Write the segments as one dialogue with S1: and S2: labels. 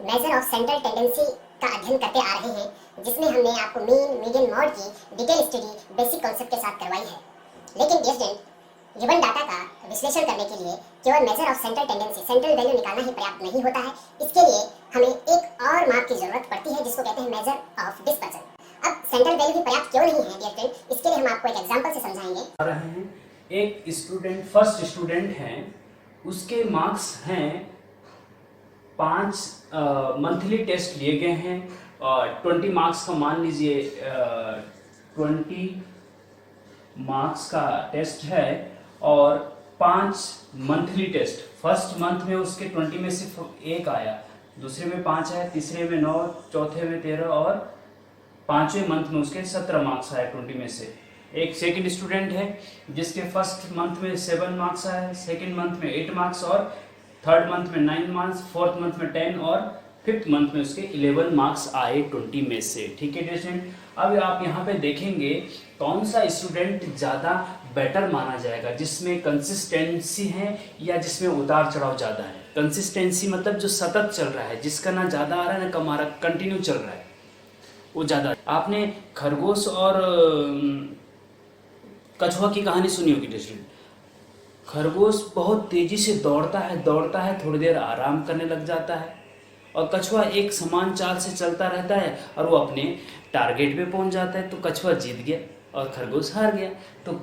S1: Measure of central tendency का अध्ययन करते आ रहे हैं, जिसमें हमने आपको मीन, मीडियन, मॉड की डिटेल स्टडी बेसिक कॉन्सेप्ट के साथ करवाई है। लेकिन डियर स्टूडेंट, गिवन डाटा का विश्लेषण करने के लिए केवल measure of central tendency, central value निकालना ही पर्याप्त नहीं होता है। इसके लिए हमें एक और माप की जरूरत पड़ती है, जिसको कहते हैं मेजर ऑफ डिस्पर्जन। अब सेंट्रल वैल्यू भी पर्याप्त क्यों नहीं है डियर स्टूडेंट, इसके लिए हम आपको एक एग्जांपल से समझाएंगे।
S2: एक स्टूडेंट फर्स्ट स्टूडेंट है, उसके मार्क्स हैं 5 मंथली टेस्ट लिए गए हैं और 20 मार्क्स का मान लीजिए 20 मार्क्स का टेस्ट है और 5 मंथली टेस्ट। फर्स्ट मंथ में उसके 20 में सिर्फ 1 आया, दूसरे में 5 आया, तीसरे में 9, चौथे में 13 और 5वें मंथ में उसके 17 मार्क्स आए 20 में से। एक सेकंड स्टूडेंट है जिसके फर्स्ट मंथ में 7 मार्क्स आए, सेकंड मंथ में 8 मार्क्स और थर्ड मंथ में 9 मार्क्स, फोर्थ मंथ में 10 और फिफ्थ मंथ में उसके 11 मार्क्स आए 20 में से। ठीक है स्टूडेंट, अब आप यहाँ पे देखेंगे कौन सा स्टूडेंट ज़्यादा बेटर माना जाएगा, जिसमें कंसिस्टेंसी है या जिसमें उतार चढ़ाव ज़्यादा है। कंसिस्टेंसी मतलब जो सतत चल रहा है, जिसका ना ज़्यादा आ रहा है ना कम आ रहा है, कंटिन्यू चल रहा है, वो ज़्यादा। आपने खरगोश और कछुआ की कहानी सुनी होगी स्टूडेंट। खरगोश बहुत तेजी से दौड़ता है, थोड़ी देर आराम करने लग जाता है और कछुआ एक समान चाल से चलता रहता है और वो अपने टारगेट पे पहुंच जाता है। तो कछुआ जीत गया और खरगोश हार गया। तो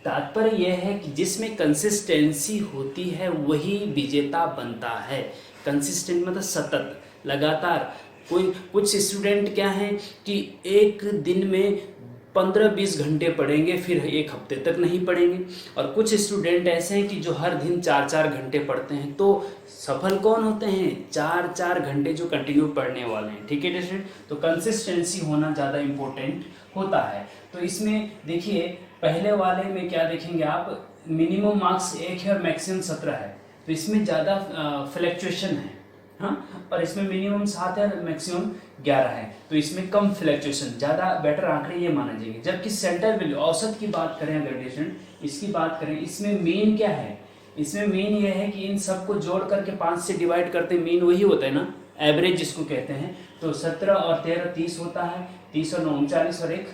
S2: तात्पर्य यह है कि जिसमें कंसिस्टेंसी होती है वही विजेता बनता है। कंसिस्टेंट मतलब सतत, लगातार। कुछ स्टूडेंट क्या हैं कि एक दिन में 15-20 घंटे पढ़ेंगे, फिर एक हफ्ते तक नहीं पढ़ेंगे। और कुछ स्टूडेंट ऐसे हैं कि जो हर दिन 4-4 घंटे पढ़ते हैं। तो सफल कौन होते हैं? 4-4 घंटे जो कंटिन्यू पढ़ने वाले हैं। ठीक है स्टूडेंट, तो कंसिस्टेंसी होना ज़्यादा इम्पोर्टेंट होता है। तो इसमें देखिए पहले वाले में क्या देखेंगे आप, मिनिमम मार्क्स 1 है और मैक्सिमम 17 है। तो इसमें ज़्यादा फ्लैक्चुएशन है, हाँ, और इसमें मिनिमम 7 है और मैक्सिमम 11 है। तो इसमें कम फ्लैक्चुएशन, ज़्यादा बेटर आंकड़े ये माने जाएंगे। जबकि सेंट्रल वैल्यू, औसत की बात करें अगर स्टूडेंट, इसकी बात करें, इसमें मीन क्या है? इसमें मीन ये है कि इन सबको जोड़ करके 5 से डिवाइड करते, मीन वही होता है ना, एवरेज जिसको कहते हैं। तो 17 और 13 30 होता है, 30 और 9 39 और 1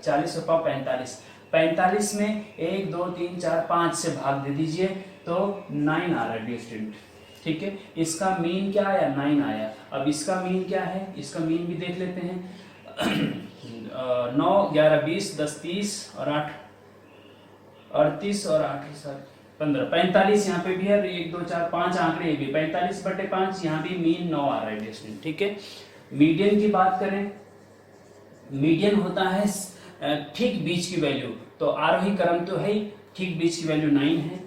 S2: 40 और 5 45। 45 में 1 2 3 4 5 से भाग दे दीजिए तो 9 आ रहा है स्टूडेंट। ठीक है, इसका मीन क्या आया? 9 आया। अब इसका मीन क्या है? इसका मीन भी देख लेते हैं। 9 11 20 10 30 और 8 38 और 8 15 45 यहाँ पे भी है। 1 2 4 5 आंकड़े भी 45/5, यहाँ भी मीन 9 आ रहा है स्टूडेंट। ठीक है, मीडियन की बात करें, मीडियन होता है ठीक बीच की वैल्यू। तो आरोही क्रम तो है ही, ठीक बीच की वैल्यू 9 है।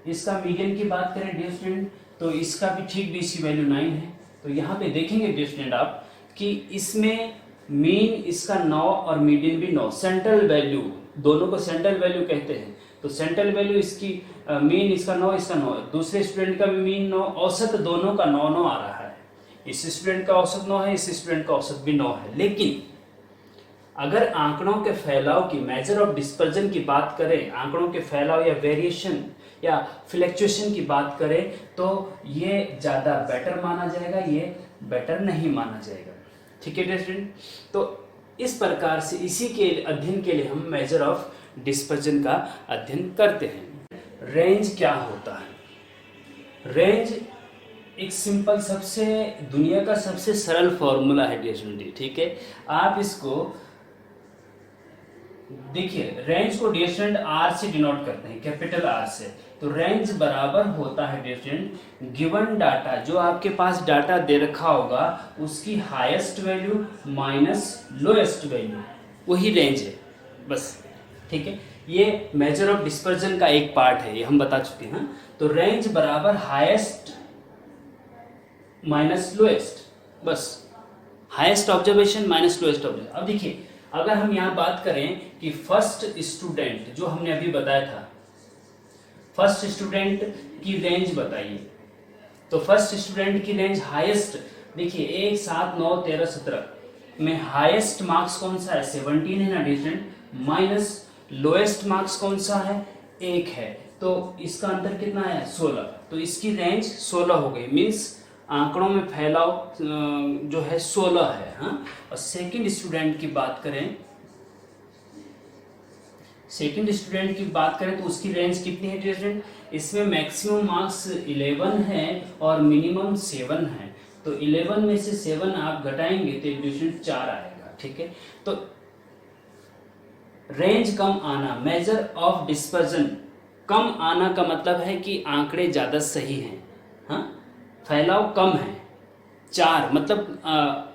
S2: इसका मीडियन की बात करें डियर स्टूडेंट, तो इसका भी ठीक बीच की वैल्यू 9 है। तो यहाँ पे देखेंगे डियर स्टूडेंट आप कि इसमें मीन इसका 9 और मीडियन भी 9। सेंट्रल वैल्यू, दोनों को सेंट्रल वैल्यू कहते हैं। तो सेंट्रल वैल्यू इसकी मीन इसका 9, इसका 9, दूसरे स्टूडेंट का भी मीन 9, औसत दोनों का 9-9 आ रहा है। इस स्टूडेंट का औसत 9 है, इस स्टूडेंट का औसत भी 9 है। लेकिन अगर आंकड़ों के फैलाव की, मेजर ऑफ डिस्पर्जन की बात करें, आंकड़ों के फैलाव या वेरिएशन या फ्लैक्चुएशन की बात करें, तो ये ज़्यादा बेटर माना जाएगा, ये बेटर नहीं माना जाएगा। ठीक है स्टूडेंट, तो इस प्रकार से इसी के अध्ययन के लिए हम मेजर ऑफ डिस्पर्जन का अध्ययन करते हैं। रेंज क्या होता है? रेंज एक सिंपल, सबसे दुनिया का सबसे सरल फॉर्मूला है डियर स्टूडेंट। ठीक है, आप इसको देखिए, रेंज को डियर स्टूडेंट आर से डिनोट करते हैं, कैपिटल आर से। तो रेंज बराबर होता है डियर स्टूडेंट गिवन डाटा, जो आपके पास डाटा दे रखा होगा उसकी highest value minus lowest value, वही रेंज है बस। ठीक है, ये मेजर ऑफ डिस्पर्जन का एक पार्ट है, ये हम बता चुके हैं। तो रेंज बराबर हाईएस्ट माइनस लोएस्ट, बस highest observation minus lowest observation. अब देखिए, अगर हम यहाँ बात करें कि फर्स्ट स्टूडेंट, जो हमने अभी बताया था, फर्स्ट स्टूडेंट की रेंज बताइए। तो फर्स्ट स्टूडेंट की रेंज हाईएस्ट, देखिए 1 7 9 13 17 में हाईएस्ट मार्क्स कौन सा है? 17 है ना डिस्टेंट, माइनस लोएस्ट मार्क्स कौन सा है? 1 है। तो इसका अंतर कितना है? 16। तो इसकी रेंज 16 हो गई, मीन्स आंकड़ों में फैलाव जो है 16 है। हाँ, और सेकंड स्टूडेंट की बात करें, तो उसकी रेंज कितनी है स्टूडेंट? इसमें मैक्सिमम मार्क्स 11 है और मिनिमम 7 है। तो 11 में से 7 आप घटाएंगे तो स्टूडेंट 4 आएगा। ठीक है, तो रेंज कम आना, मेजर ऑफ डिस्पर्जन, कम आना का मतलब है कि आंकड़े ज़्यादा सही हैं। हाँ, फैलाव कम है, 4 मतलब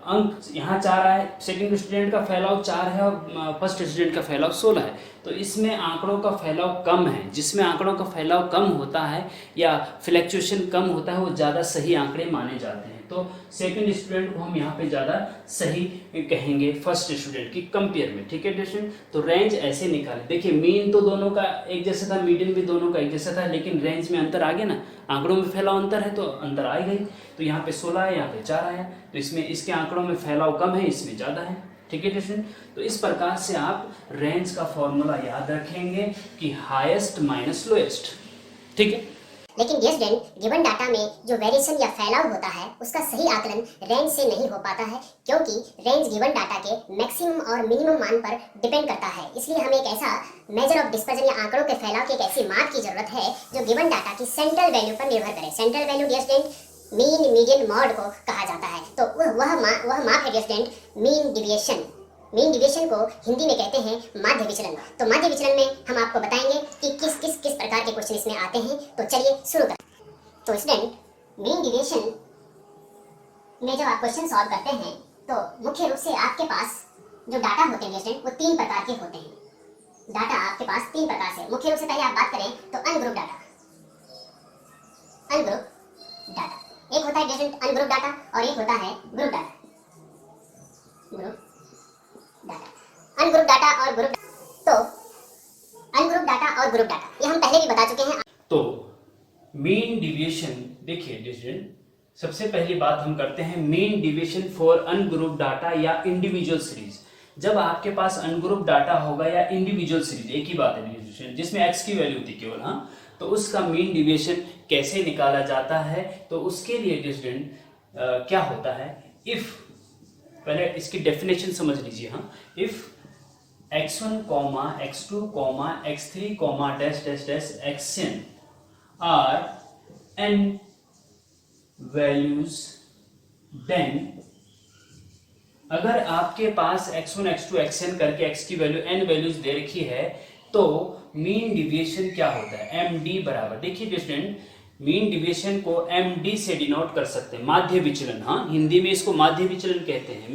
S2: अंक यहाँ 4 आए, सेकंड स्टूडेंट का फैलाव 4 है और फर्स्ट स्टूडेंट का फैलाव 16 है। तो इसमें आंकड़ों का फैलाव कम है। जिसमें आंकड़ों का फैलाव कम होता है या फ्लैक्चुएशन कम होता है वो ज़्यादा सही आंकड़े माने जाते हैं। तो सेकंड स्टूडेंट को हम यहाँ पे ज़्यादा सही कहेंगे फर्स्ट स्टूडेंट की कंपेयर में। ठीक है स्टूडेंट, तो रेंज ऐसे निकाले। देखिए मीन तो दोनों का एक जैसा था, मीडियन भी दोनों का एक जैसा था, लेकिन रेंज में अंतर आ गया ना, आंकड़ों में फैलाव अंतर है तो अंतर आ गई। तो यहाँ पे 16 है, यहाँ पे 4 आया, तो इसमें इसके आंकड़ों में फैलाव कम है, इसमें ज़्यादा है। ठीक है स्टूडेंट, तो इस प्रकार से आप रेंज का फॉर्मूला याद रखेंगे कि हाईएस्ट माइनस लोएस्ट। ठीक है,
S1: लेकिन डियर स्टूडेंट, गिवन डाटा में जो वेरिएशन या फैलाव होता है उसका सही आकलन रेंज से नहीं हो पाता है, क्योंकि रेंज गिवन डाटा के मैक्सिमम और मिनिमम मान पर डिपेंड करता है। इसलिए हमें एक ऐसा मेजर ऑफ डिस्पर्जन या आंकड़ों के फैलाव की एक ऐसी माप की जरूरत है जो गिवन डाटा की सेंट्रल वैल्यू पर निर्भर करे। Central value dear student mean median mode को कहा जाता है। तो वह माप है dear student mean deviation. Mean deviation को हिंदी में कहते हैं माध्य विचलन। तो माध्य विचलन में हम आपको बताएंगे कि किस प्रकार के क्वेश्चन इसमें आते हैं। तो चलिए शुरू करें। तो स्टूडेंट, मीन डिविएशन में जब आप क्वेश्चन सॉल्व करते हैं तो मुख्य रूप से आपके पास जो डाटा होते हैं स्टूडेंट वो 3 प्रकार के होते हैं। डाटा आपके पास 3 प्रकार से, मुख्य रूप से पहले आप बात करें तो अनग्रुप डाटा। अनग्रुप डाटा एक होता है स्टूडेंट अनग्रुप डाटा और एक होता है group data. Group data, ungroup data और ग्रुप। तो अनग्रुप डाटा और ग्रुप डाटा ये हम पहले भी बता चुके हैं।
S2: तो मीन डिविएशन, देखिए स्टूडेंट, सबसे पहली बात हम करते हैं mean deviation for ungroup data या इंडिविजुअल सीरीज। जब आपके पास अनग्रुप डाटा होगा या इंडिविजुअल सीरीज, एक ही बात है जिसमें एक्स की वैल्यू थी केवल, हाँ, तो उसका मीन डिविएशन कैसे निकाला जाता है? तो उसके लिए स्टूडेंट क्या होता है, इफ, पहले इसकी डेफिनेशन समझ लीजिए। हाँ, if x1, x2, x3, dash dash dash xn are n values, then अगर आपके पास x1, x2, xn करके x की वैल्यू n वैल्यूज दे रखी है तो मीन डिविएशन क्या होता है? md बराबर, देखिए स्टूडेंट, मीन डिविएशन को md से डिनोट कर सकते हैं, माध्य विचलन। हाँ, हिंदी में इसको माध्य विचलन कहते हैं।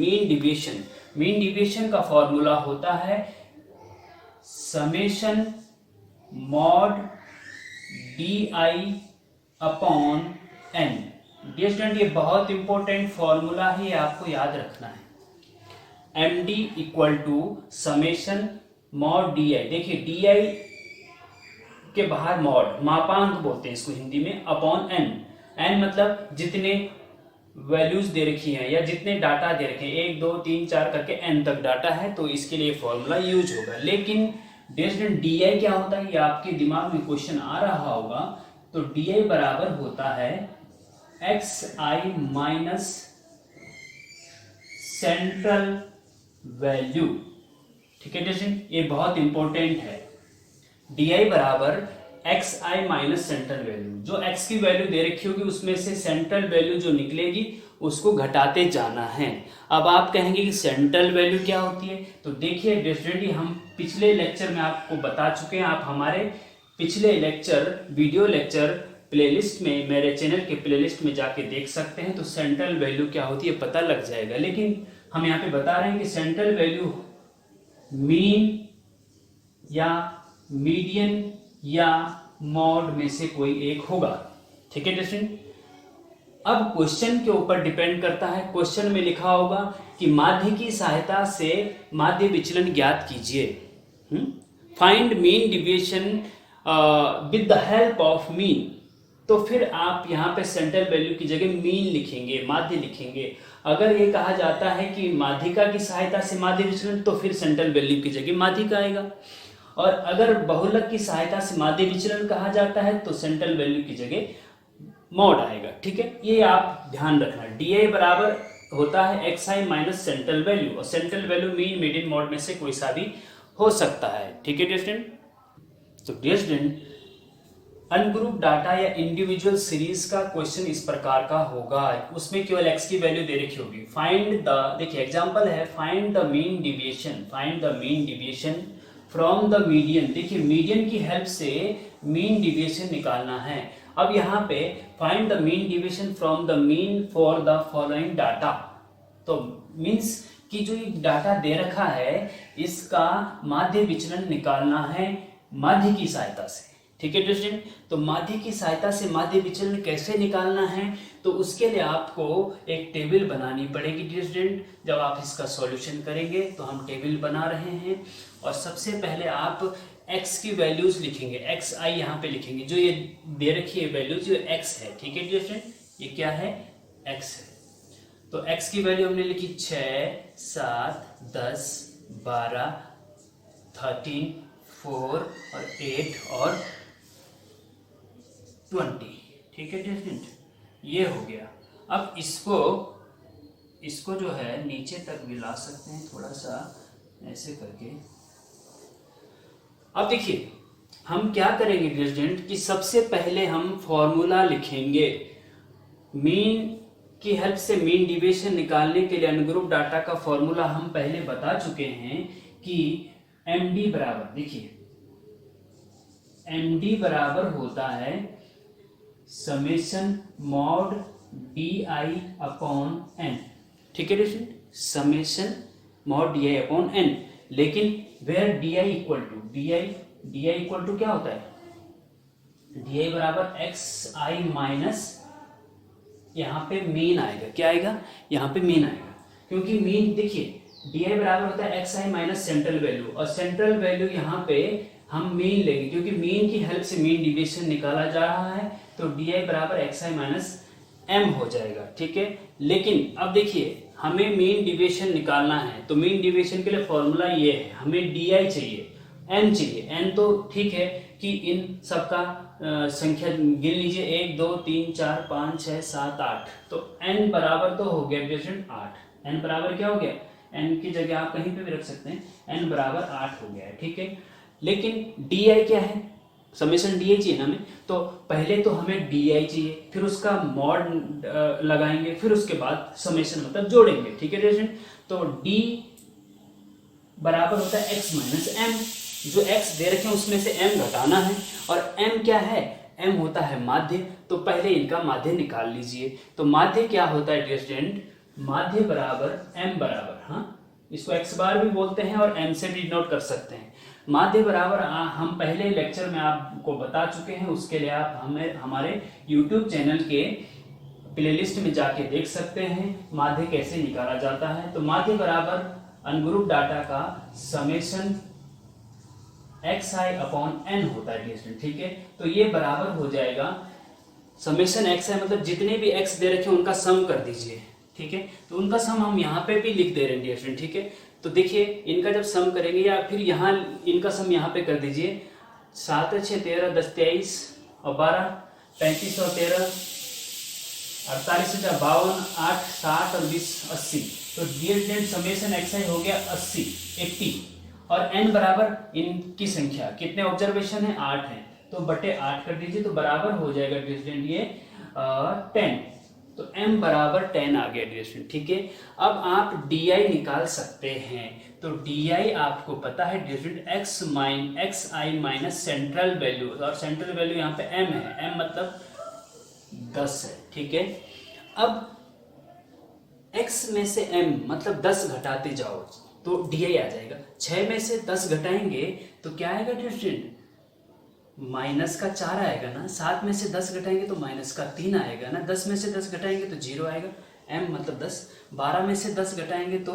S2: मीन डिविएशन का फॉर्मूला होता है summation mod di upon n। Dear student, ये बहुत इंपॉर्टेंट फॉर्मूला है, आपको याद रखना है। md equal to summation mod di, देखिए di के बाहर मॉड, मापांक बोलते हैं इसको हिंदी में, अपॉन n मतलब जितने वैल्यूज दे रखी हैं या जितने डाटा दे रखे हैं, 1 2 3 4 करके n तक डाटा है, तो इसके लिए फॉर्मूला यूज होगा। लेकिन डियर स्टूडेंट, di क्या होता है, ये आपके दिमाग में क्वेश्चन आ रहा होगा। तो di बराबर होता है xi माइनस सेंट्रल वैल्यू। ठीक है स्टूडेंट, ये बहुत इंपॉर्टेंट है। di बराबर xi माइनस सेंट्रल वैल्यू, जो x की वैल्यू दे रखी होगी उसमें से सेंट्रल वैल्यू जो निकलेगी उसको घटाते जाना है। अब आप कहेंगे कि सेंट्रल वैल्यू क्या होती है? तो देखिए स्टूडेंट, हम पिछले लेक्चर में आपको बता चुके हैं। आप हमारे पिछले लेक्चर, वीडियो लेक्चर प्लेलिस्ट में, मेरे चैनल के प्लेलिस्ट में जाके देख सकते हैं। तो सेंट्रल वैल्यू क्या होती है पता लग जाएगा। लेकिन हम यहाँ पे बता रहे हैं कि सेंट्रल वैल्यू मीन या मीडियन या मॉड में से कोई एक होगा। ठीक है स्टूडेंट, अब क्वेश्चन के ऊपर डिपेंड करता है। क्वेश्चन में लिखा होगा कि माध्य की सहायता से माध्य विचलन ज्ञात कीजिए, find mean deviation with the help of mean. तो फिर आप यहाँ पे सेंट्रल वैल्यू की जगह मीन लिखेंगे, माध्य लिखेंगे। अगर ये कहा जाता है कि माध्यिका की सहायता से माध्य विचलन, तो फिर सेंट्रल वैल्यू की जगह माध्यिका आएगा। और अगर बहुलक की सहायता से माध्य विचलन कहा जाता है तो सेंट्रल वैल्यू की जगह मॉड आएगा। ठीक है, ये आप ध्यान रखना। डी बराबर होता है एक्स आई माइनस सेंट्रल वैल्यू, और central value mean median mod में से कोई सा भी हो सकता है। ठीक है डियर स्टूडेंट। तो डियर स्टूडेंट, अनग्रुप डाटा या इंडिविजुअल सीरीज का क्वेश्चन इस प्रकार का होगा, उसमें केवल x की वैल्यू दे रखी होगी। फाइंड द, देखिए एग्जांपल है, find the mean deviation from the median. देखिए मीडियन की हेल्प से मीन डिविएशन निकालना है। अब यहाँ पे find the mean deviation from the mean for the following data, तो मीन्स कि जो ये डाटा दे रखा है इसका माध्य विचलन निकालना है माध्य की सहायता से। ठीक है स्टूडेंट, तो माध्य की सहायता से माध्य विचलन कैसे निकालना है, तो उसके लिए आपको एक टेबल बनानी पड़ेगी डियर स्टूडेंट। जब आप इसका सॉल्यूशन करेंगे तो हम टेबल बना रहे हैं, और सबसे पहले आप x की वैल्यूज लिखेंगे, एक्स आई यहाँ पे लिखेंगे, जो ये दे रखी है वैल्यूज, जो x है। ठीक है डियर स्टूडेंट, ये क्या है, x है। तो x की वैल्यू हमने लिखी 6, 7, 10, 12, 13, 4 और 8 और 20। ठीक है डियर स्टूडेंट, ये हो गया। अब इसको जो है नीचे तक भी ला सकते हैं, थोड़ा सा ऐसे करके। अब देखिए हम क्या करेंगे डियर स्टूडेंट कि सबसे पहले हम फॉर्मूला लिखेंगे। मीन की हेल्प से मीन डिविएशन निकालने के लिए अनग्रुप डाटा का फॉर्मूला हम पहले बता चुके हैं कि एमडी बराबर, देखिए एमडी बराबर होता है summation mod D I upon N. ठीक है dear, summation mod D I upon N. लेकिन where D I equal to क्या होता है, डी आई बराबर एक्स आई माइनस, यहाँ पे मीन आएगा। क्या आएगा, यहाँ पे मीन आएगा, क्योंकि मीन देखिए डी आई बराबर होता है एक्स आई माइनस सेंट्रल वैल्यू, और सेंट्रल वैल्यू यहाँ पे हम मीन लेंगे, क्योंकि मीन की हेल्प से मीन डिविएशन निकाला जा रहा है। तो डी आई बराबर एक्स आई माइनस एम हो जाएगा। ठीक है, लेकिन अब देखिए हमें मीन डिविएशन निकालना है, तो मीन डिविएशन के लिए फॉर्मूला ये है, हमें डी आई चाहिए, एन चाहिए। एन तो ठीक है कि इन सबका संख्या गिन लीजिए, 1 2 3 4 5 6 7 8, तो n बराबर तो हो गया डिविजन 8। n बराबर क्या हो गया, n की जगह आप कहीं पे भी रख सकते हैं, n बराबर 8 हो गया है। ठीक है, लेकिन di क्या है, समेशन di चाहिए हमें, तो पहले तो हमें di चाहिए, फिर उसका मॉड लगाएंगे, फिर उसके बाद समेशन मतलब जोड़ेंगे। ठीक है डिविजन, तो d बराबर होता है x माइनस एम, जो x दे रखे हैं उसमें से m घटाना है, और m क्या है, m होता है माध्य। तो पहले इनका माध्य निकाल लीजिए। तो माध्य क्या होता है डियर स्टूडेंट, माध्य बराबर m बराबर, हाँ इसको x बार भी बोलते हैं और m से भी डिनोट कर सकते हैं। माध्य बराबर हम पहले लेक्चर में आपको बता चुके हैं, उसके लिए आप हमारे YouTube चैनल के प्लेलिस्ट में जाके देख सकते हैं माध्य कैसे निकाला जाता है। तो माध्य बराबर अनग्रुप डाटा का समेशन एक्स आई अपॉन एन होता है डियर स्टूडेंट। ठीक है, तो ये बराबर हो जाएगा समेशन एक्स आई, मतलब जितने भी एक्स दे रखे हैं उनका सम कर दीजिए। ठीक है, तो उनका सम हम यहाँ पे भी लिख दे रहे हैं डियर स्टूडेंट। ठीक है, तो देखिए इनका जब सम करेंगे, या फिर यहाँ इनका सम यहाँ पे कर दीजिए, 7 6 13 10 23 और 12 35 और 13 48 52 8 60 और 20 80। तो डियर स्टूडेंट समेशन एक्स आई हो गया 80, और n बराबर इनकी संख्या, कितने ऑब्जर्वेशन है, 8 है, तो बटे 8 कर दीजिए, तो बराबर हो जाएगा डियर स्टूडेंट ये 10। तो m बराबर 10 आ गया डियर स्टूडेंट। ठीक है, अब आप di निकाल सकते हैं। तो di आपको पता है डियर स्टूडेंट एक्स आई माइनस सेंट्रल वैल्यू, और सेंट्रल वैल्यू यहाँ पे m है, m मतलब 10 है। ठीक है, अब x में से m मतलब 10 घटाते जाओ तो di आ जाएगा। 6 में से 10 घटाएंगे तो क्या आएगा डियर स्टूडेंट, माइनस का 4 आएगा ना। 7 में से 10 घटाएंगे तो माइनस का 3 आएगा ना। 10 में से 10 घटाएंगे तो 0 आएगा, m मतलब 10। 12 में से 10 घटाएंगे तो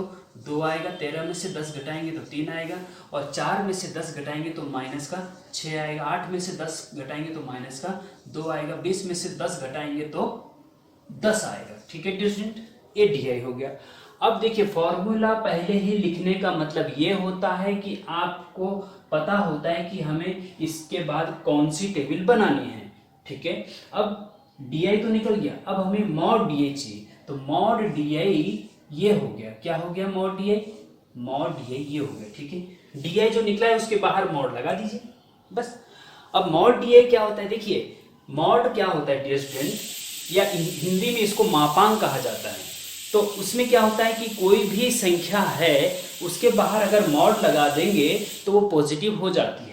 S2: 2 आएगा। 13 में से 10 घटाएंगे तो 3 आएगा, और 4 में से 10 घटाएंगे तो माइनस का 6 आएगा। 8 में से 10 घटाएंगे तो माइनस का 2 आएगा। 20 में से 10 घटाएंगे तो 10 आएगा। ठीक है डियर स्टूडेंट, ये di हो गया। अब देखिए फॉर्मूला पहले ही लिखने का मतलब ये होता है कि आपको पता होता है कि हमें इसके बाद कौन सी टेबल बनानी है। ठीक है, अब डी तो निकल गया, अब हमें मॉड डी चाहिए, तो मॉड डी ये हो गया, क्या हो गया मॉड डी ये हो गया, ठीक है। डी जो निकला है उसके बाहर मॉड लगा दीजिए बस। अब मॉड डी क्या होता है, देखिए मॉड क्या होता है डियर स्टूडेंट, या हिंदी में इसको मापांक कहा जाता है। तो उसमें क्या होता है कि कोई भी संख्या है उसके बाहर अगर मॉड लगा देंगे तो वो पॉजिटिव हो जाती है।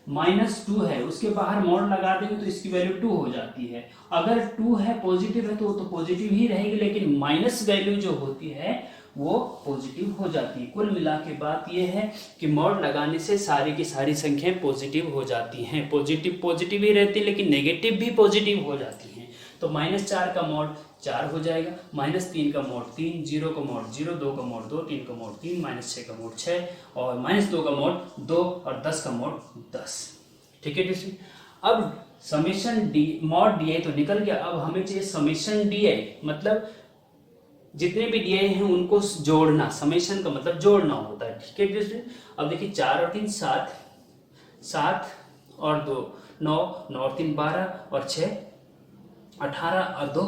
S2: -2 है, उसके बाहर मॉड लगा देंगे तो इसकी वैल्यू 2 हो जाती है। अगर 2 है पॉजिटिव है तो वो तो पॉजिटिव ही रहेगी, लेकिन माइनस वैल्यू जो होती है वो पॉजिटिव हो जाती है। कुल मिला के बात ये है कि मॉड लगाने से सारी की सारी संख्याएं पॉजिटिव हो जाती हैं। पॉजिटिव ही रहती है, लेकिन नेगेटिव भी पॉजिटिव हो जाती हैं। तो -4 का मॉड 4 हो जाएगा, -3 का मॉड 3, 0 का मॉड 0, 2 का मॉड 2, 3 का मॉड 3, -6 का मॉड 6 और -2 का मॉड 2 और 10 का मॉड 10। ठीक है टीचर। अब समेशन डी मॉड डी तो निकल गया, अब हमें चाहिए समेशन डी, मतलब जितने भी डी हैं उनको जोड़ना। समेशन का मतलब जोड़ना होता है, ठीक है टीचर। अब देखिए 4 और 3 7, 7 और 2 9, 9 और 3 12 और 6 18 और 2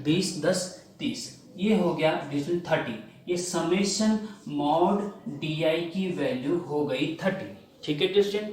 S2: 20, 10 30, ये हो गया डिवीजन 30। ये समेशन मॉड डी की वैल्यू हो गई 30, ठीक है टीचर।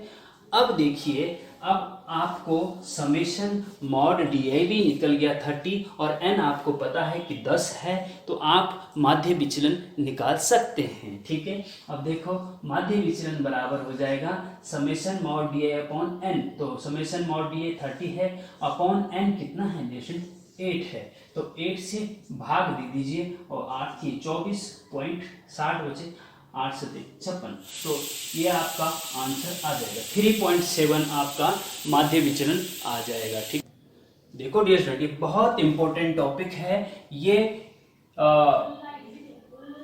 S2: अब देखिए, अब आपको समेशन मॉड डी भी निकल गया 30 और n आपको पता है कि 10 है, तो आप माध्य विचलन निकाल सकते हैं, ठीक है। अब देखो माध्य विचलन बराबर हो जाएगा summation mod D upon n। तो समेशन मॉड डी 30 है, अपॉन n कितना है डिवीजन 8 है, तो 8 से भाग दे दीजिए और 8 की 24.60 बचे, 8 से 56, तो ये आपका आंसर आ जाएगा। 3.7 आपका माध्य विचलन आ जाएगा, ठीक। देखो डियर स्टूडेंट, ये बहुत इंपॉर्टेंट टॉपिक है। ये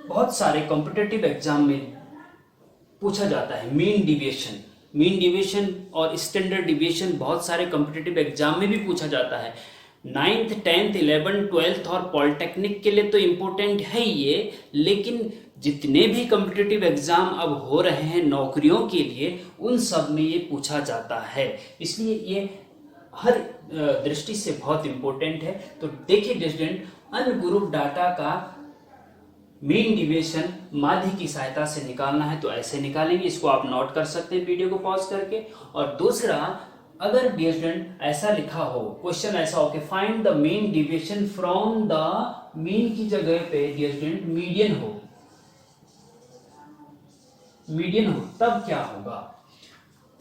S2: बहुत सारे कॉम्पिटिटिव एग्जाम में पूछा जाता है। मीन डिविएशन और स्टैंडर्ड डिविएशन बहुत सारे कॉम्पिटिटिव एग्जाम में भी पूछा जाता है। 9th 10th 11th 12th और पॉलिटेक्निक के लिए तो इम्पोर्टेंट है ये, लेकिन जितने भी कॉम्पिटिटिव एग्जाम अब हो रहे हैं नौकरियों के लिए, उन सब में ये पूछा जाता है, इसलिए ये हर दृष्टि से बहुत इम्पोर्टेंट है। तो देखिए स्टूडेंट, अनग्रुप डाटा का मीन डिविएशन माध्य की सहायता से निकालना है तो ऐसे निकालेंगे। इसको आप नोट कर सकते हैं वीडियो को पॉज करके। और दूसरा, अगर डियर स्टूडेंट ऐसा लिखा हो, क्वेश्चन ऐसा हो कि find the mean deviation from the mean की जगह पे डियर स्टूडेंट मीडियन हो, तब क्या होगा?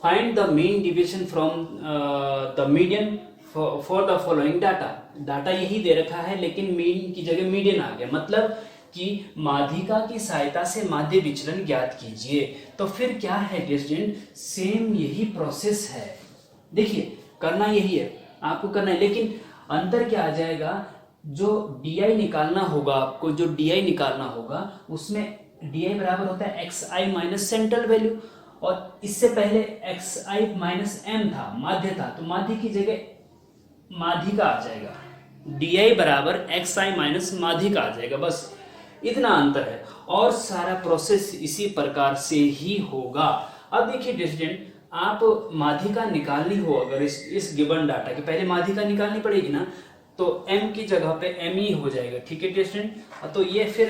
S2: Find the mean deviation from the median for the following data यही दे रखा है, लेकिन मीन की जगह मीडियन आ गया, मतलब कि माध्यिका की सहायता से माध्य विचलन ज्ञात कीजिए। तो फिर क्या है डियर स्टूडेंट, सेम यही प्रोसेस है। देखिए करना यही है, आपको करना है, लेकिन अंतर क्या आ जाएगा, जो डी निकालना होगा आपको, जो डी निकालना होगा उसमें डी बराबर होता है xi माइनस सेंट्रल वैल्यू, और इससे पहले xi माइनस m था, माध्य था, तो माध्य की जगह माध्यिका आ जाएगा। डी बराबर xi माइनस माध्यिका आ जाएगा, बस इतना अंतर है, और सारा प्रोसेस इसी प्रकार से ही होगा। अब देखिए स्टूडेंट, आप माध्यिका निकालनी हो अगर इस गिवन डाटा के, पहले माध्यिका निकालनी पड़ेगी ना, तो m की जगह पे m हो जाएगा, ठीक है स्टूडेंट। तो ये फिर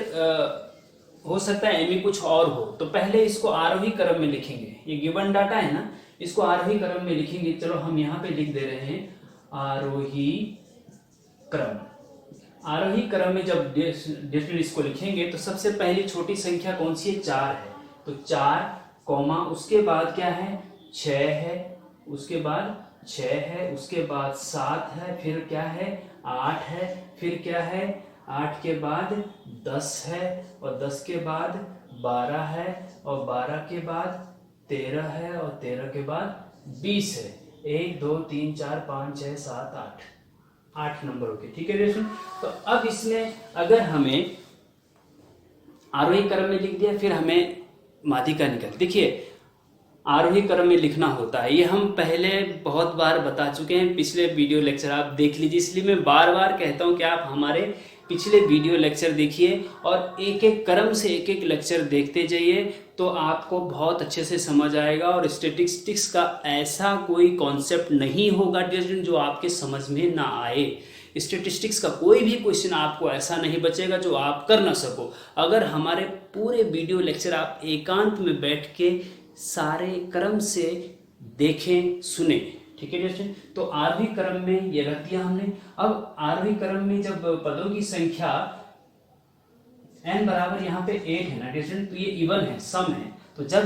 S2: हो सकता है m कुछ और हो, तो पहले इसको आरोही क्रम में लिखेंगे। ये गिवन डाटा है ना, इसको आरोही क्रम में लिखेंगे। चलो हम यहाँ पे लिख दे रहे हैं आरोही क्रम। आरोही क्रम में जब डिस्टेंस इसको लिखेंगे तो सबसे पहली छोटी संख्या कौन सी है, 4 है, तो 4 कॉमा, उसके बाद क्या है 6 है, उसके बाद 6 है, उसके बाद 7 है, फिर क्या है 8 है, फिर क्या है 8 के बाद 10 है, और 10 के बाद 12 है, और 12 के बाद 13 है, और 13 के बाद 20 है। 1 2 3 4 5 6 7 8 नंबर होके, ठीक है दोस्तों। तो अब इसमें अगर हमें आरोही क्रम में लिख दिया, फिर हमें माध्यिका निकल, देखिए आरोही क्रम में लिखना होता है, ये हम पहले बहुत बार बता चुके हैं, पिछले वीडियो लेक्चर आप देख लीजिए, इसलिए मैं बार बार कहता हूं कि आप हमारे पिछले वीडियो लेक्चर देखिए और एक एक क्रम से एक एक लेक्चर देखते जाइए, तो आपको बहुत अच्छे से समझ आएगा। और स्टैटिस्टिक्स का ऐसा कोई कॉन्सेप्ट नहीं होगा जो आपके समझ में ना आए। स्टैटिस्टिक्स का कोई भी क्वेश्चन आपको ऐसा नहीं बचेगा जो आप कर ना सको, अगर हमारे पूरे वीडियो लेक्चर आप एकांत में बैठ के सारे क्रम से देखें सुने। ठीक है दोस्तों, तो आरवी क्रम में ये रख दिया हमने। अब आरवी क्रम में जब पदों की संख्या n बराबर यहाँ पे 8 है ना दोस्तों, तो ये इवन है, सम है। तो जब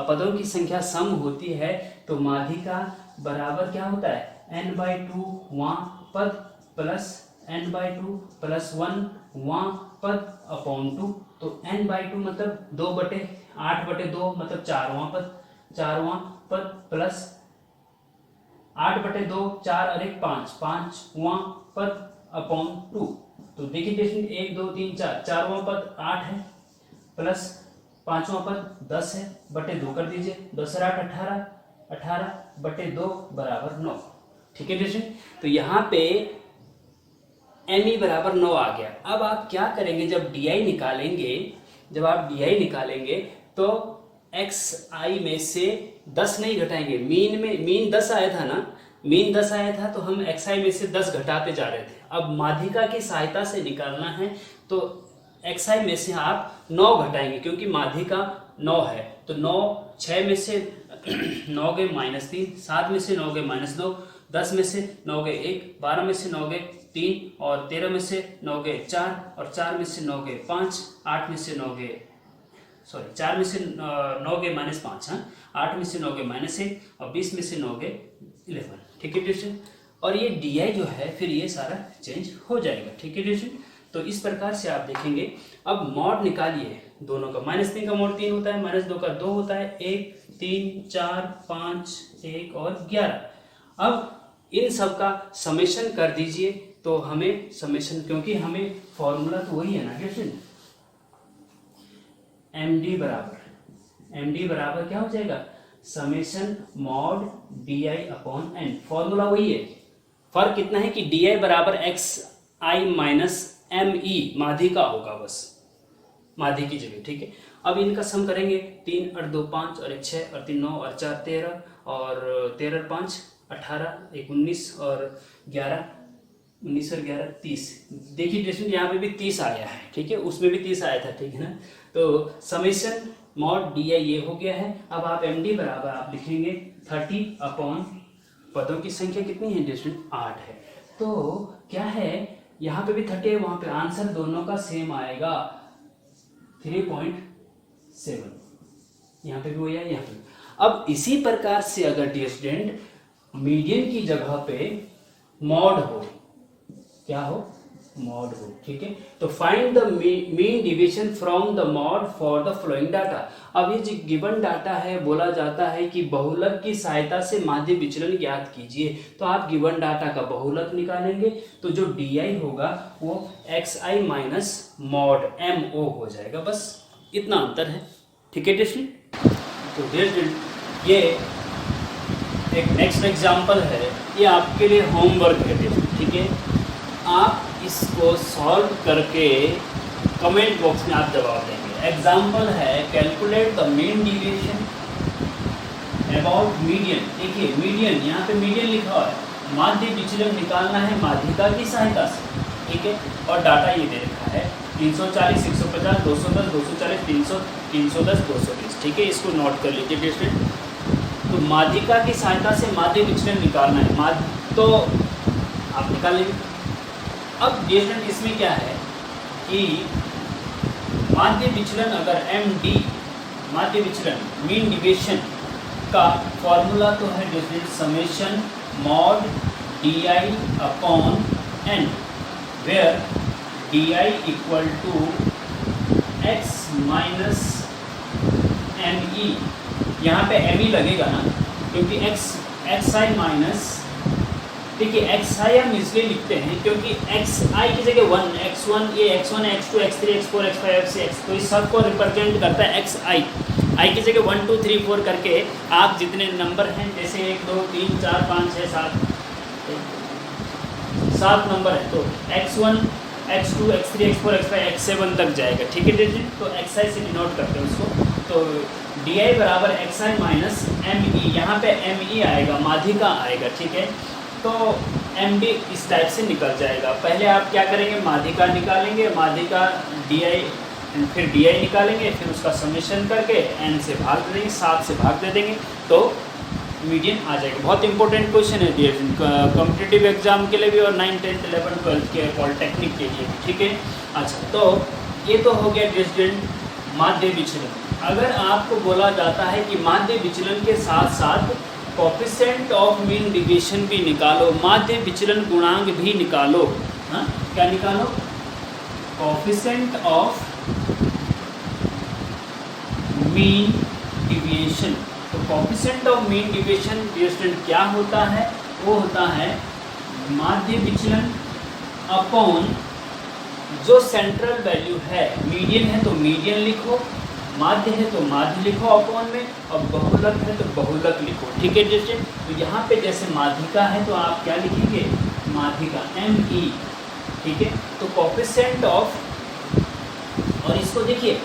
S2: पदों की संख्या सम होती है तो माध्यिका बराबर क्या होता है, n/2 वहाँ पद प्लस n/2 प्लस 1 वहाँ पद अपॉन 2। तो n/2 मतलब 2/8/2 मतलब 4वां पद, 4वां पद प्लस 8/2 4 और 1 5, 5वां पद अपॉन 2। तो देखिए दोस्तों 1 2 3 4, 4वां पद 8 है प्लस 5वां पद 10 है, बटे 2 कर दीजिए, 10 और 8 18, 18 बटे 2 बराबर 9। ठीक है दोस्तों, तो यहाँ पे ME बराबर 9 आ गया। अब आप क्या करेंगे, जब DI निकालेंगे, जब आप DI निकालेंगे तो XI में से 10 नहीं घटाएंगे। मीन 10 आया था ना, मीन 10 आया था तो हम XI में से 10 घटाते जा रहे थे। अब माध्यिका की सहायता से निकालना है तो XI में से आप 9 घटाएंगे, क्योंकि माध्यिका 9 है। तो 9 6 में से 9 गए -3, 7 में से 9 गए -2, 10 में से 9 गए 1, 12 में से 9 गए 3 और 13 में से 9 गए 4 और 4 में से 9 गए 5, 8 में से 9 गए 4 में से 9 गए -5, हाँ, 8 में से 9 गए -1 और 20 में से 9 गए 11। ठीक है ट्यूशन, और ये DI जो है फिर ये सारा चेंज हो जाएगा। ठीक है ट्यूशन, तो इस प्रकार से आप देखेंगे। अब मॉड निकालिए दोनों का, -3 का मॉड 3 होता है, -2 का 2 होता है, 1 3 4 5 1 और 11। अब इन सब का समेशन कर दीजिए तो हमें समेशन, क्योंकि हमें फॉर्मूला तो वही है ना क्वेश्चन, MD बराबर क्या हो जाएगा, summation mod DI upon n। Formula वही है, फर्क कितना है कि DI बराबर XI माइनस ME माध्यिका होगा, बस माध्यिका की जगह। ठीक है, अब इनका सम करेंगे, 3 और 2 5 और 1 6 और 3 9 और 4 13 और 13 और 5 18, 1 19 और 11, 19 और 11 30। देखिए दोस्तों यहाँ पे भी 30 आया है, ठीक है, उसमें भी 30 आया था, ठीक है ना। तो समेशन मॉड DI ये हो गया है। अब आप MD बराबर आप लिखेंगे 30 अपॉन पदों की संख्या कितनी है दोस्तों, 8 है। तो क्या है, यहाँ पे भी 30 है, वहां पे आंसर दोनों का सेम आएगा 3.7, यहाँ पे भी वही है, यहाँ पे। अब इसी प्रकार से अगर डियर स्टूडेंट मीडियन की जगह पे मॉड हो, क्या हो, मॉड हो, ठीक है, तो find the mean division from the mod for the flowing data. अब ये जो गिवन डाटा है, बोला जाता है कि बहुलक की सहायता से माध्य विचलन ज्ञात कीजिए। तो आप गिवन डाटा का बहुलक निकालेंगे तो जो DI होगा वो XI माइनस मॉड MO हो जाएगा, बस इतना अंतर है। ठीक है टेस्टी, तो ये एक नेक्स्ट एग्जाम्पल है, ये आपके लिए होमवर्क है, ठीक है। आप इसको सॉल्व करके कमेंट बॉक्स में आप जवाब देंगे। एग्जाम्पल है, calculate the mean deviation about median. देखिए मीडियन, यहाँ पे मीडियन लिखा हुआ है, माध्य विचलन निकालना है माध्यिका की सहायता से, ठीक है। और डाटा ये दे रखा है 340, 150, 210, 240, 300, 310, 220, ठीक है। इसको नोट कर लीजिए स्टूडेंट। तो माध्यिका की सहायता से माध्य विचलन निकालना है, तो आप निकाल लेंगे। अब स्टूडेंट इसमें क्या है कि माध्य विचलन अगर MD माध्य विचलन मीन डिविएशन का फॉर्मूला तो है student summation mod DI upon N, where DI equal to X minus ME। यहाँ पे ME लगेगा ना, क्योंकि XI माइनस, देखिए XI हम इसलिए लिखते हैं क्योंकि XI की जगह 1, X1, ये X1, X2, X3, X4, X5, X6, तो इस सब को रिप्रेजेंट करता है XI। I की जगह 1 2 3 4 करके आप जितने नंबर हैं, जैसे 1 2 3 4 5 6 7 नंबर है, तो X1 x2 x3 x4 x5 x7 तक जाएगा, ठीक है डिस्टेंस। तो xi से डिनोट करते हैं उसको। तो di बराबर xi माइनस me, यहाँ पे me आएगा, माध्यिका आएगा, ठीक है। तो md इस टाइप से निकल जाएगा। पहले आप क्या करेंगे, माध्यिका निकालेंगे, माध्यिका di, फिर di निकालेंगे, फिर उसका समेशन करके n से भाग दे देंगे, 7 से भाग दे देंगे, तो मीडियन आ जाएगा। बहुत इंपॉर्टेंट क्वेश्चन है डियर कॉम्पिटिटिव एग्जाम के लिए भी और 9th 10th 11th 12th के पॉलिटेक्निक के लिए भी, ठीक है। अच्छा, तो ये तो हो गया डिस्टेंस माध्य विचलन। अगर आपको बोला जाता है कि माध्य विचलन के साथ साथ कोफिशिएंट ऑफ मीन डिविएशन भी निकालो, माध्य विचलन गुणांक भी निकालो, हाँ क्या निकालो, कोफिशिएंट ऑफ मीन डिविएशन। तो coefficient of mean deviation distance क्या होता है, वो होता है माध्य विचलन अपॉन जो सेंट्रल वैल्यू है। मीडियन है तो मीडियन लिखो, माध्य है तो माध्य लिखो अपॉन में, और बहुलक है तो बहुलक लिखो, ठीक है डिस्टेंस। तो यहाँ पे जैसे माध्यिका है तो आप क्या लिखेंगे, माध्यिका me, ठीक है। तो कोफिशिएंट ऑफ, और इसको देखिए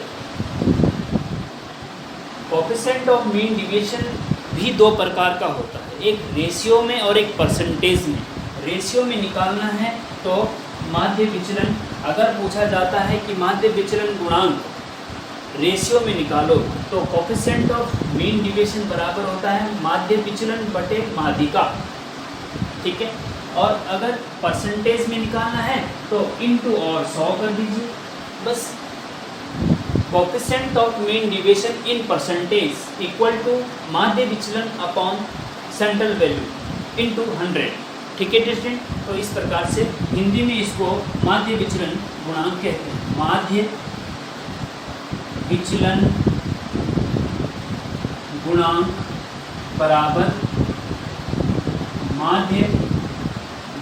S2: कोफिशिएंट ऑफ मीन डिविएशन भी दो प्रकार का होता है, एक रेशियो में और एक परसेंटेज में। रेशियो में निकालना है तो माध्य विचलन, अगर पूछा जाता है कि माध्य विचलन गुणांक रेशियो में निकालो तो कोफिशिएंट ऑफ मीन डिविएशन बराबर होता है माध्य विचलन बटे माध्यिका, ठीक है। और अगर परसेंटेज में निकालना है तो इनटू और 100 कर दीजिए, बस। Coefficient of mean deviation in percentage equal to माध्य विचलन अपॉन सेंट्रल वैल्यू इनटू 100, ठीक है डिस्टेंट। तो इस प्रकार से हिंदी में इसको माध्य विचलन गुणांक कहते हैं। माध्य विचलन गुणांक बराबर माध्य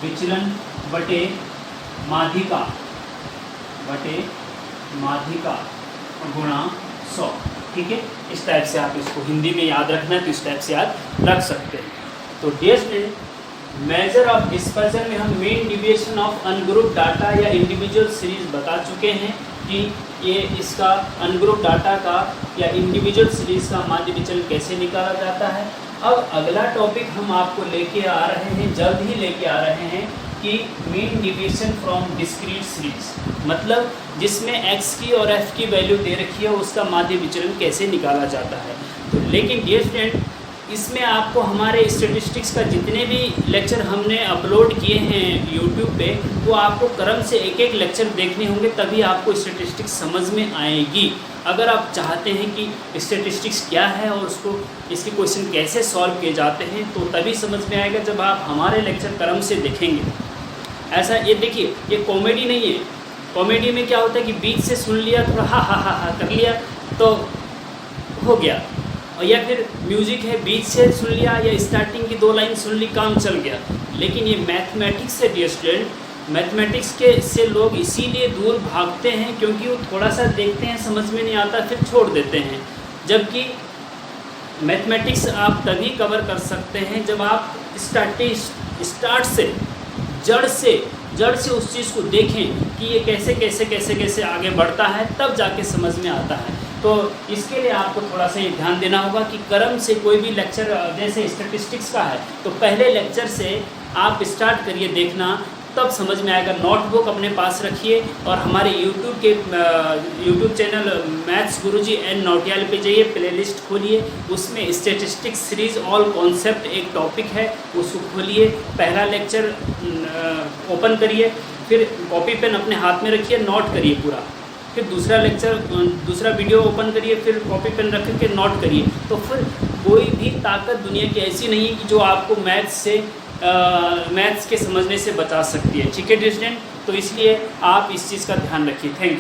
S2: विचलन बटे माध्यिका गुणा 100, ठीक है। इस टाइप से आप इसको हिंदी में याद रखना है तो इस टाइप से याद रख सकते हैं। तो dear student, measure of dispersion में हम mean deviation of ungroup data या इंडिविजुअल सीरीज बता चुके हैं कि ये इसका अनग्रुप डाटा का या इंडिविजुअल सीरीज का माध्य विचलन कैसे निकाला जाता है। अब अगला टॉपिक हम आपको लेके आ रहे हैं, जल्द ही लेके आ रहे हैं कि mean deviation from discrete series, मतलब जिसमें x की और f की वैल्यू दे रखी है उसका माध्य विचलन कैसे निकाला जाता है। तो लेकिन डियर स्टूडेंट, इसमें आपको हमारे स्टैटिस्टिक्स का जितने भी लेक्चर हमने अपलोड किए हैं यूट्यूब पे, वो आपको क्रम से एक एक लेक्चर देखने होंगे, तभी आपको स्टैटिस्टिक्स समझ में आएगी। अगर आप चाहते हैं कि स्टैटिस्टिक्स क्या है और उसको इसके क्वेश्चन कैसे सॉल्व किए जाते हैं, तो तभी समझ में आएगा जब आप हमारे लेक्चर क्रम से देखेंगे। ऐसा ये देखिए, ये कॉमेडी नहीं है। कॉमेडी में क्या होता है कि बीच से सुन लिया, थोड़ा हा कर लिया तो हो गया, और या फिर म्यूजिक है बीच से सुन लिया या स्टार्टिंग की 2 लाइन सुन ली, काम चल गया। लेकिन ये मैथमेटिक्स है डियर स्टूडेंट, मैथमेटिक्स के से लोग इसीलिए दूर भागते हैं क्योंकि वो थोड़ा सा देखते हैं, समझ में नहीं आता, फिर छोड़ देते हैं। जबकि मैथमेटिक्स आप तभी कवर कर सकते हैं जब आप स्टार्ट से जड़ से उस चीज़ को देखें कि ये कैसे आगे बढ़ता है, तब जाके समझ में आता है। तो इसके लिए आपको थोड़ा सा ये ध्यान देना होगा कि क्रम से कोई भी लेक्चर, जैसे स्टैटिस्टिक्स का है तो पहले लेक्चर से आप स्टार्ट करिए देखना, तब समझ में आएगा। नोटबुक अपने पास रखिए और हमारे यूट्यूब चैनल मैथ्स गुरुजी एन नौटियाल पे जाइए, प्लेलिस्ट खोलिए, उसमें स्टैटिस्टिक्स सीरीज ऑल कॉन्सेप्ट एक टॉपिक है, उसको खोलिए, पहला लेक्चर ओपन करिए, फिर कॉपी पेन अपने हाथ में रखिए, नोट करिए पूरा, फिर दूसरा वीडियो ओपन करिए, फिर कॉपी पेन रख के नोट करिए। तो फिर कोई भी ताकत दुनिया की ऐसी नहीं है कि जो आपको मैथ्स के समझने से बचा सकती है, ठीक है स्टूडेंट। तो इसलिए आप इस चीज़ का ध्यान रखिए। Thank you.